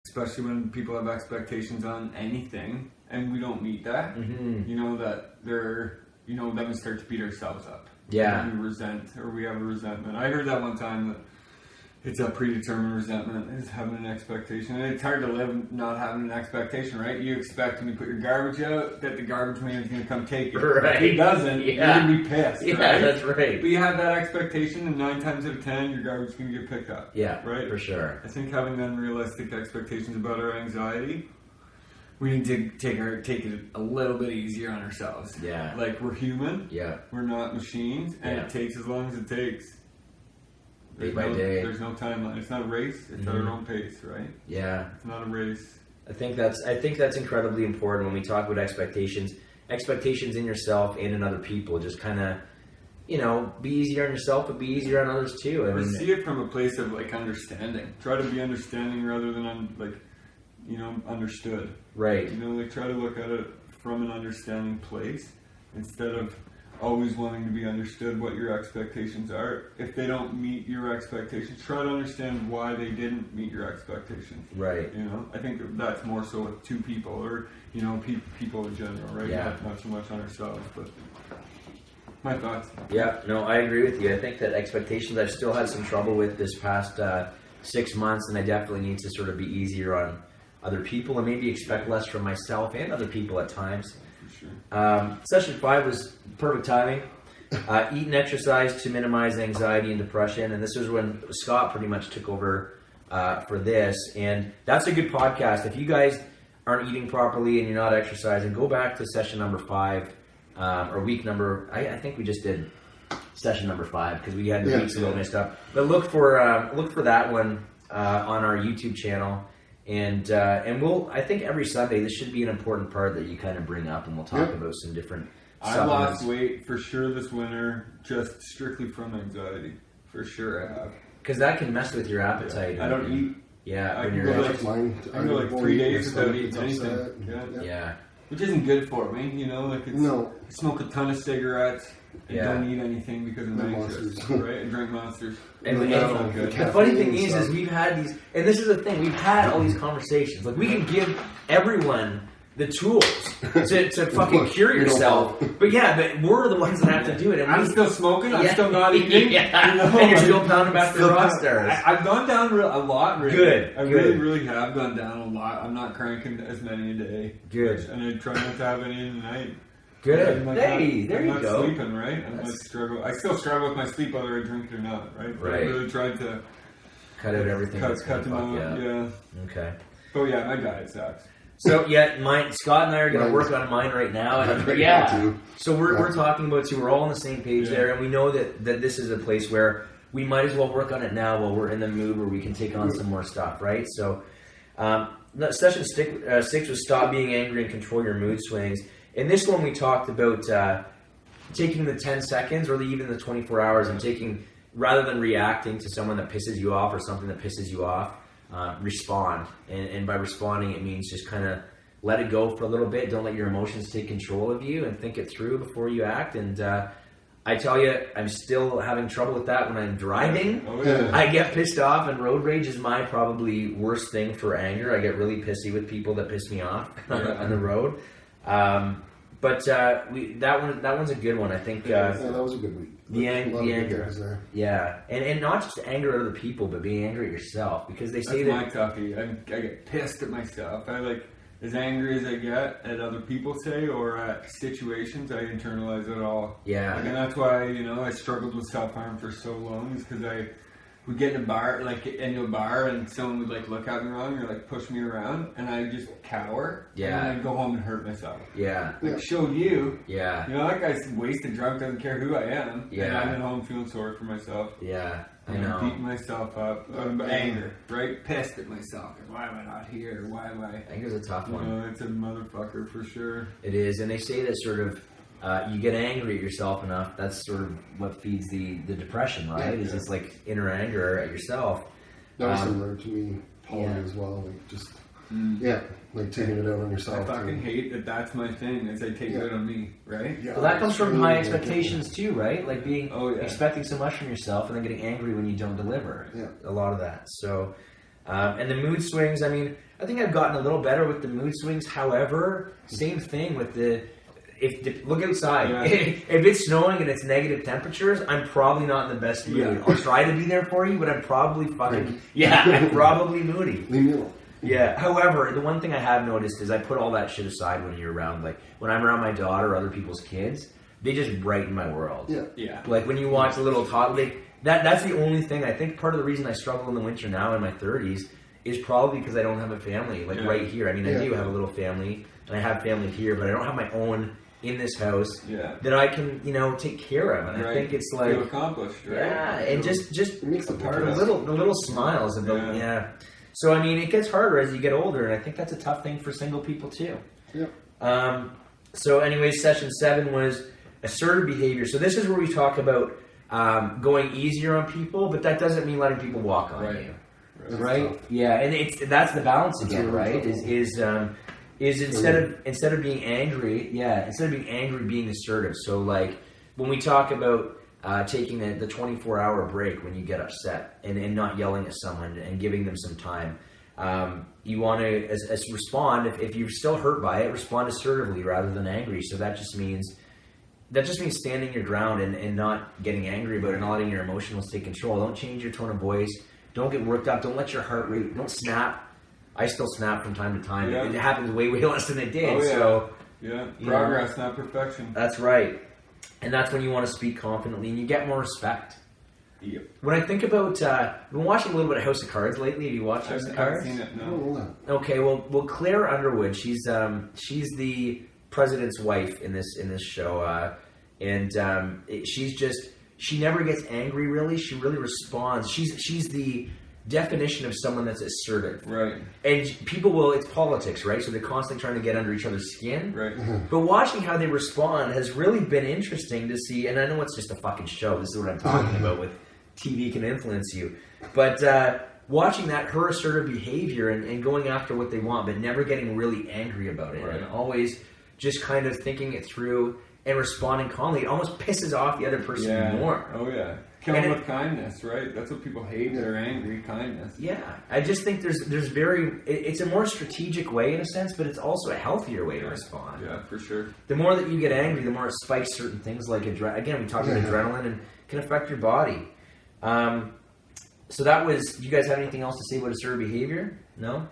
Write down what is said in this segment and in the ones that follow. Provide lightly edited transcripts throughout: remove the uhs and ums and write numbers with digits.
especially when people have expectations on anything and we don't meet that, you know, that they're, you know, then we start to beat ourselves up. Yeah. And we resent, or we have a resentment. I heard that one time that it's a predetermined resentment is having an expectation. And it's hard to live not having an expectation, right? You expect when you put your garbage out that the garbage man is going to come take it. Right. If he doesn't, you're going to be pissed. Yeah, right? that's right. But you have that expectation, and 9 times out of 10, your garbage is going to get picked up. Yeah, right? For sure. I think having unrealistic expectations about our anxiety, we need to take it a little bit easier on ourselves. Yeah. Like, we're human. Yeah. We're not machines, and it takes as long as it takes. Day by day. There's no timeline. It's not a race. It's at our own pace, right? Yeah. It's not a race. I think that's incredibly important when we talk about expectations in yourself and in other people. Just kind of, you know, be easier on yourself, but be easier on others too. I mean, see it from a place of like understanding. Try to be understanding rather than understood. Right. You know, like try to look at it from an understanding place instead of always wanting to be understood what your expectations are. If they don't meet your expectations, try to understand why they didn't meet your expectations. Right. You know, I think that's more so with two people or, you know, people in general, right? Yeah. Not so much on ourselves, but my thoughts. Yeah, no, I agree with you. I think that expectations I've still had some trouble with this past 6 months, and I definitely need to sort of be easier on other people and maybe expect less from myself and other people at times. Sure. Session 5 was perfect timing. Eat and exercise to minimize anxiety and depression. And this was when Scott pretty much took over for this. And that's a good podcast. If you guys aren't eating properly and you're not exercising, go back to session number 5 or week number. I think we just did session number 5 because we had the weeks a little mixed up. But look for that one on our YouTube channel. And I think every Sunday this should be an important part that you kind of bring up, and we'll talk about some different I lost weight for sure this winter, just strictly from anxiety. For sure I have. Because that can mess with your appetite. Yeah. I don't eat. Yeah. I can go like 3 days without eating anything. Yeah. Which isn't good for me, you know, like I smoke a ton of cigarettes and don't eat anything because I'm anxious, right? And drink Monsters. And the funny thing is we've had these, and this is the thing, we've had all these conversations. Like, we can give everyone the tools to fucking cure yourself. But we're the ones that have to do it. And I'm still smoking, I'm still not eating. You know? And you're still pounding back the rock stars. I've gone down a lot, really. Good. I really have gone down a lot. I'm not cranking as many a day. Good. And I try not to have any in the night. Good. There you go. I'm not sleeping, right? I still struggle with my sleep whether I drink it or not, right? But I really tried to cut out everything. Cut them out, yeah. Okay. But yeah, my diet sucks. So Scott and I are going to work on mine right now. And, so we're talking about too. We're all on the same page there, and we know that this is a place where we might as well work on it now while we're in the mood where we can take on some more stuff, right? So session 6 was stop being angry and control your mood swings. In this one, we talked about taking the 10 seconds or even the 24 hours and taking, rather than reacting to someone that pisses you off or something that pisses you off, respond. And by responding, it means just kind of let it go for a little bit. Don't let your emotions take control of you and think it through before you act. And I tell you, I'm still having trouble with that when I'm driving. Oh, yeah. I get pissed off, and road rage is my probably worst thing for anger. I get really pissy with people that piss me off on the road. But that one's a good one. I think that was a good week. The anger, and not just anger at other people, but being angry at yourself, because they say that's my toughie. I get pissed at myself. I as angry as I get at other people, say, or at situations, I internalize it all. Yeah, and that's why I struggled with self-harm for so long, is because I would get in a bar, into a bar, and someone would look at me wrong or push me around, and I just cower. Yeah. And then I'd go home and hurt myself. Yeah. Showed you. Yeah. That guy's wasted drunk, doesn't care who I am. Yeah. And I'm at home feeling sorry for myself. Yeah. I know. know. Beating myself up. Anger, right? Pissed at myself. Why am I not here? Why am I? Anger's a tough one. It's a motherfucker for sure. It is, and they say that sort of you get angry at yourself enough, that's sort of what feeds the depression, right? Yeah. Is this inner anger at yourself. That was similar to me, Paulie, as well. Taking it out on yourself. I fucking hate that that's my thing, is I take it out on me, right? Yeah, well, that comes from high expectations too, right? Expecting so much from yourself and then getting angry when you don't deliver. Yeah. A lot of that. So, And the mood swings, I mean, I think I've gotten a little better with the mood swings. However, same thing with look outside. Yeah. If it's snowing and it's negative temperatures, I'm probably not in the best mood. Yeah. I'll try to be there for you, but I'm probably I'm probably moody. Leave me alone. Yeah. However, the one thing I have noticed is I put all that shit aside when you're around. Like when I'm around my daughter or other people's kids, they just brighten my world. Yeah. Yeah. Like when you watch a little toddler, that's the only thing. I think part of the reason I struggle in the winter now in my 30s is probably because I don't have a family right here. I mean, I do have a little family, and I have family here, but I don't have my own in this house that I can, take care of. And I think it's like feel accomplished, right? Yeah, and just it makes the little smiles of the So I mean, it gets harder as you get older, and I think that's a tough thing for single people too. Yeah. So anyways, session 7 was assertive behavior. So this is where we talk about going easier on people, but that doesn't mean letting people walk on you. Right? Yeah, and that's the balance again, right? Is instead of being angry, being assertive. So like when we talk about taking the 24-hour break when you get upset and not yelling at someone and giving them some time, you want to as respond if you're still hurt by it, respond assertively rather than angry. So that just means standing your ground and not getting angry about it, not letting your emotions take control. Don't change your tone of voice. Don't get worked up. Don't let your heart rate. Don't snap. I still snap from time to time. Yeah. It happens way less than it did. Oh, yeah. So progress, not perfection. That's right. And that's when you want to speak confidently and you get more respect. Yep. When I think about, I've been watching a little bit of House of Cards lately. Have you watched House of Cards? I haven't seen it, no. Okay, well, Claire Underwood, she's the president's wife in this show, and she never gets angry. Really, she really responds. She's the definition of someone that's assertive, right? And people it's politics, right? So they're constantly trying to get under each other's skin, right? But watching how they respond has really been interesting to see. And I know it's just a fucking show. This is what I'm talking about with TV can influence you, but watching her assertive behavior and going after what they want, but never getting really angry about it, and always just kind of thinking it through and responding calmly, it almost pisses off the other person more. Oh yeah. Kill them with kindness, right? That's what people hate. They're angry. Kindness. Yeah, I just think there's it's a more strategic way in a sense, but it's also a healthier way to respond. Yeah, for sure. The more that you get angry, the more it spikes certain things like again, we talked about adrenaline and can affect your body. So that was. Do you guys have anything else to say about assertive behavior? No.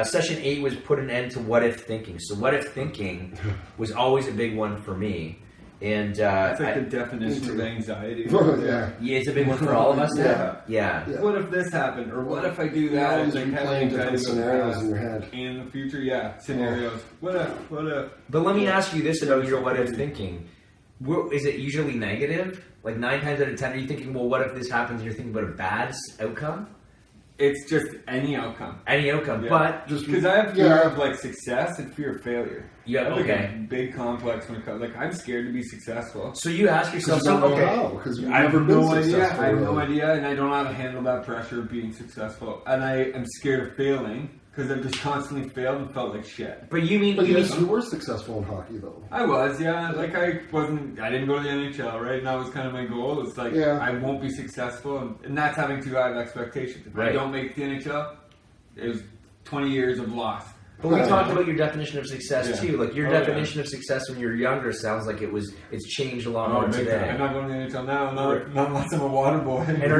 Session 8 was put an end to what if thinking. So what if thinking was always a big one for me. And it's like the definition of anxiety. Yeah, it's a big one for all of us. Yeah. What if this happened, or what if I do that? Always playing different scenarios in your head. In the future, scenarios. What if? But let me ask you this about your what if thinking: is it usually negative? Like 9 times out of 10, are you thinking, well, what if this happens? And you're thinking about a bad outcome. It's just any outcome. But just because I have fear of like success and fear of failure. Yeah, I have a big complex when it comes. Like I'm scared to be successful. So you ask yourself, because I have no idea. I have no idea, and I don't know how to handle that pressure of being successful. And I am scared of failing because I've just constantly failed and felt like shit. But you were successful in hockey though. I was, Like I didn't go to the NHL, right? And that was kind of my goal. It's like I won't be successful, and that's having too high of expectations. If I don't make the NHL, it was 20 years of loss. But we talked about your definition of success too. Like your definition of success when you're younger sounds like it's changed a lot more today. I'm not going to the NHL now. Not unless I'm a water boy. And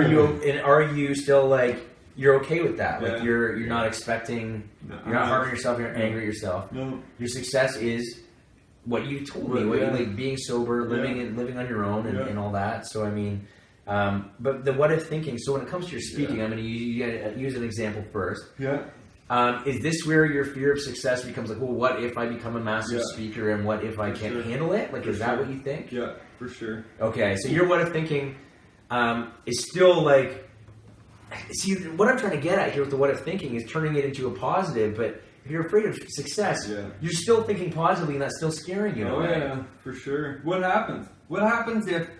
are you still like you're okay with that? Like you're not expecting. You're not hard on yourself. You're not angry at yourself. No. Your success is what you told me. What you like being sober, living on your own, and all that. So I mean, but the what if thinking. So when it comes to your speaking, I'm going to use an example first. Yeah. Is this where your fear of success becomes like, well, what if I become a massive speaker and what if I can't handle it? Like, is that what you think? Yeah, for sure. Okay, so your what if thinking is still like, see, what I'm trying to get at here with the what if thinking is turning it into a positive, but if you're afraid of success, you're still thinking positively and that's still scaring you. Oh, yeah, for sure. What happens? What happens if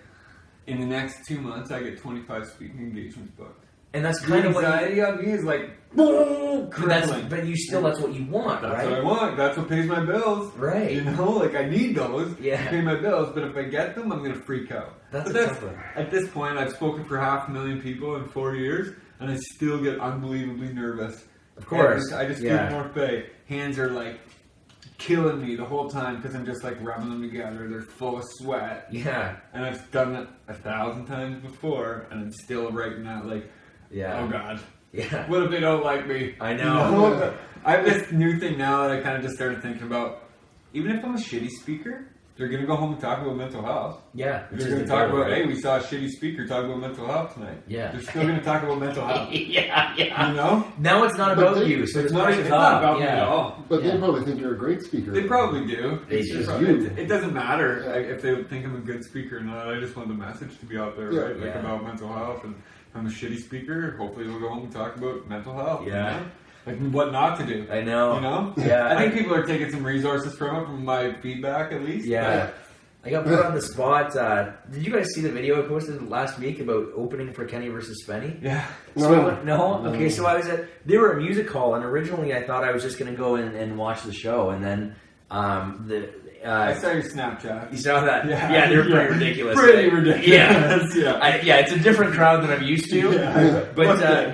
in the next 2 months I get 25 speaking engagements booked? And that's kind of what anxiety on me is like, but you still, that's what you want, that's right? That's what I want. That's what pays my bills. Right. You know, like I need those to pay my bills, but if I get them, I'm going to freak out. That's at this point, I've spoken for 500,000 people in 4 years. and I still get unbelievably nervous. Of course. I just feel North Bay. Hands are like killing me the whole time because I'm just like rubbing them together. They're full of sweat. Yeah. And I've done it 1,000 times before, and I'm still right now like, oh God. Yeah. What if they don't like me? I know. I have this new thing now that I kind of just started thinking about. Even if I'm a shitty speaker, they're going to go home and talk about mental health. Yeah. They're going to talk about, hey, we saw a shitty speaker talk about mental health tonight. Yeah. They're still going to talk about mental health. Yeah. You know? Now it's not about you, so it's not about me at all. But they probably think you're a great speaker. They probably do. It's just It doesn't matter if they think I'm a good speaker or not. I just want the message to be out there, right? Like about mental health. And if I'm a shitty speaker, hopefully we'll go home and talk about mental health. Yeah. You know? Like what not to do. I know. You know? Yeah. I think people are taking some resources from it, from my feedback at least. Yeah. I got put on the spot. Did you guys see the video I posted last week about opening for Kenny versus Spenny? Yeah. So no? Okay, so I was they were a music hall, and originally I thought I was just going to go in and watch the show, and then I saw your Snapchat. You saw that? Yeah, they were pretty ridiculous. Pretty ridiculous. Yeah, it's a different crowd than I'm used to.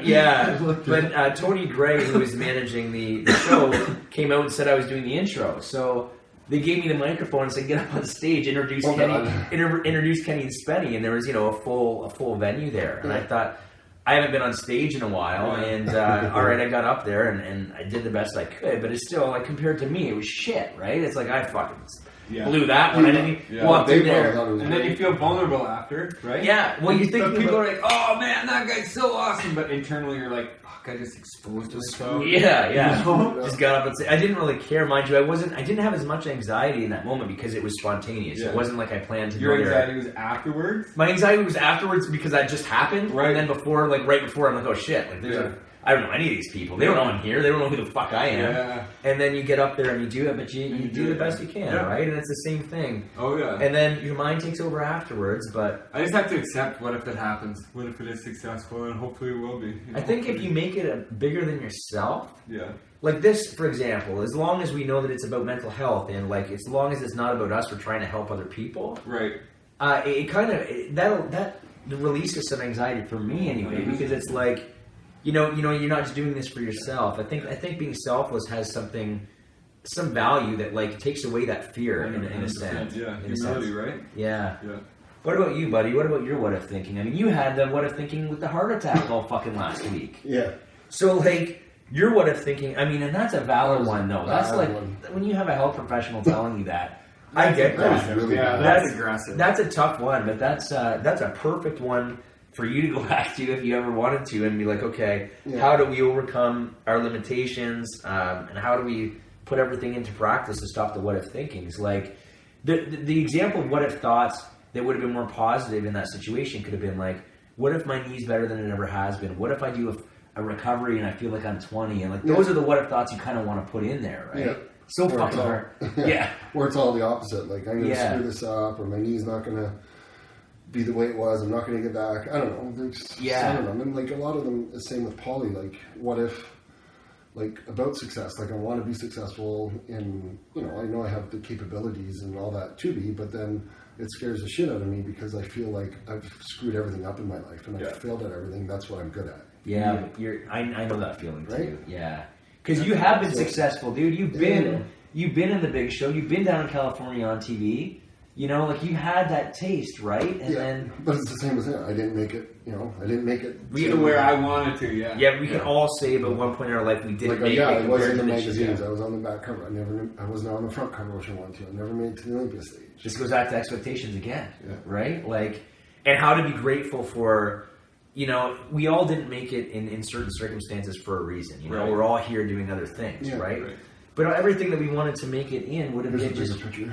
Yeah. But Tony Gray, who was managing the show, came out and said I was doing the intro. So they gave me the microphone and said, "Get up on stage, introduce Kenny and Spenny," and there was a full venue there, and I thought, I haven't been on stage in a while, and all right, I got up there and I did the best I could, but it's still, like, compared to me, it was shit, right? It's like, I fucking blew that one. I didn't walk through there. And then you feel vulnerable after, right? Yeah, well, you think people are like, oh man, that guy's so awesome, but internally you're like, fuck, I just exposed myself. Yeah. You know? Just got up and said, I didn't really care, mind you. I didn't have as much anxiety in that moment because it was spontaneous. Yeah. It wasn't like I planned to Your go there. anxiety was afterwards? My anxiety was afterwards because that just happened. Right. And then right before, I'm like, oh shit, like I don't know any of these people. They don't know I'm here. They don't know who the fuck I am. Yeah. And then you get up there and you do it, but you do the best you can, right? And it's the same thing. Oh, yeah. And then your mind takes over afterwards, but... I just have to accept what if it happens. What if it is successful, and hopefully it will be. I think if you make it bigger than yourself... Yeah. Like this, for example, as long as we know that it's about mental health, and like as long as it's not about us, we're trying to help other people. Right. It kind of... That releases some anxiety for me anyway, because it's like... You know, you're not just doing this for yourself. I think being selfless has some value that like takes away that fear in a sense. Yeah, humility, right? Yeah. What about you, buddy? What about your what if thinking? I mean, you had the what if thinking with the heart attack all fucking last week. Yeah. So like your what if thinking, I mean, and that's a valid one though. That's like when you have a health professional telling you that. I get that. Really that's aggressive. That's a tough one, but that's a perfect one for you to go back to if you ever wanted to and be like, okay, how do we overcome our limitations, and how do we put everything into practice to stop the what if thinkings? Like the example of what if thoughts that would have been more positive in that situation could have been like, what if my knee's better than it ever has been? What if I do a recovery and I feel like I'm 20? And like those are the what if thoughts you kind of want to put in there, right? Yeah. So fucking hard. Or it's all the opposite. Like, I'm going to screw this up, or my knee's not going to be the way it was. I'm not going to get back. I don't know. There's some of them. And like a lot of them, the same with Paulie. Like, what if, like, about success? Like, I want to be successful in, I know I have the capabilities and all that to be, but then it scares the shit out of me because I feel like I've screwed everything up in my life and I've failed at everything. That's what I'm good at. Yeah. I know that feeling too. Right? Yeah. Because you have been successful, dude. You've been in the big show. You've been down in California on TV. Like you had that taste, right? And then, but it's the same as him. I didn't make it. I didn't make it to where I wanted to. Yeah. Yeah, we can all say, but one point in our life we didn't make it. I was in the magazines. I was on the back cover. I wasn't on the front cover, which I wanted to. I never made it to the Olympia stage. This goes back to expectations again, right? Like, and how to be grateful for. We all didn't make it in certain circumstances for a reason. We're all here doing other things, right? But everything that we wanted to make it in would have been just... everything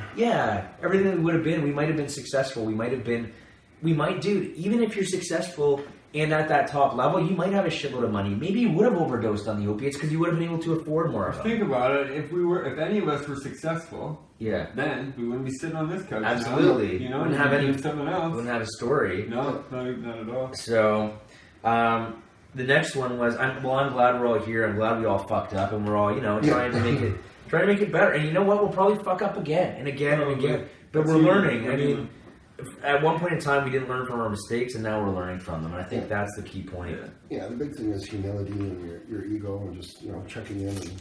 that we would have been, we might have been successful. Dude, even if you're successful and at that top level, you might have a shitload of money. Maybe you would have overdosed on the opiates because you would have been able to afford more of them. Think about it. If any of us were successful, then we wouldn't be sitting on this couch. Absolutely. Wouldn't have something else. Wouldn't have a story. No, not at all. So, the next one was, I'm glad we're all here. I'm glad we all fucked up, and we're all, trying to make it better. And you know what? We'll probably fuck up again and again and again. But we're learning. I mean, at one point in time we didn't learn from our mistakes, and now we're learning from them. And I think that's the key point. Yeah, the big thing is humility and your ego, and just checking in and